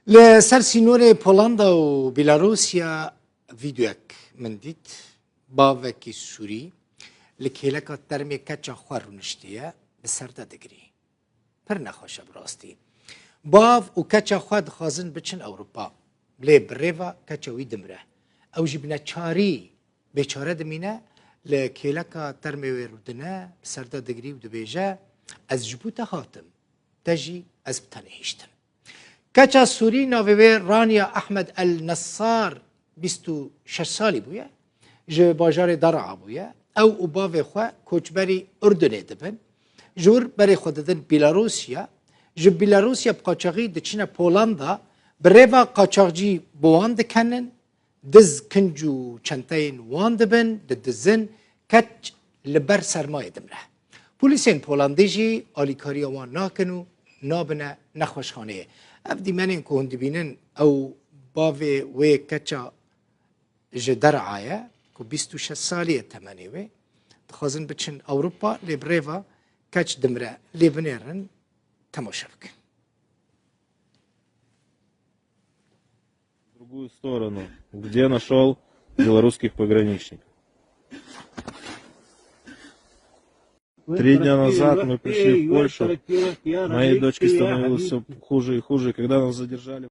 لسر سینور پولندا و بیلاروسیا ویدیوک من دید باوکی سوری لکیلکا ترمی کچا خوار رونشتیه بسرده دگری پر نخوشه براستی باو و کچا خواه دخوازن بچن اوروپا لی بریوا کچا وی دمره او جبنا چاری بیچاره دمینه لکیلکا ترمی ویرودنه بسرده دگری و دبیجه از جبوتا خاتم تجی از بتانه هیشتم کچا سوری ناوی رانیا احمد النصار 26 سالی بویه جه باجار درعا بویه او باوی خواه کوچبری اردنه دبن جور بری خوددن بیلاروسیا جه بیلاروسیا بقاچاقی دچینه پولندا بریوا قاچاقجی بوان دکنن دز کنجو چنتین وان دبن دزن کچ لبر سرمایه دمره پولیسین پولندی جی آلیکاری وان ناکنو نابنه نخوشخانه اف دیمنین که هندی بینن او باوی وی کچا جدر عایه که 26 سالیه تمنی وی دخوازن بچن اوروپا لیبریوا کچ دمره لیبنیرن تماشا بکن. В другую сторону, где нашел белорусских пограничников. 3 дня назад мы пришли в Польшу, моей дочке становилось все хуже и хуже, когда нас задержали.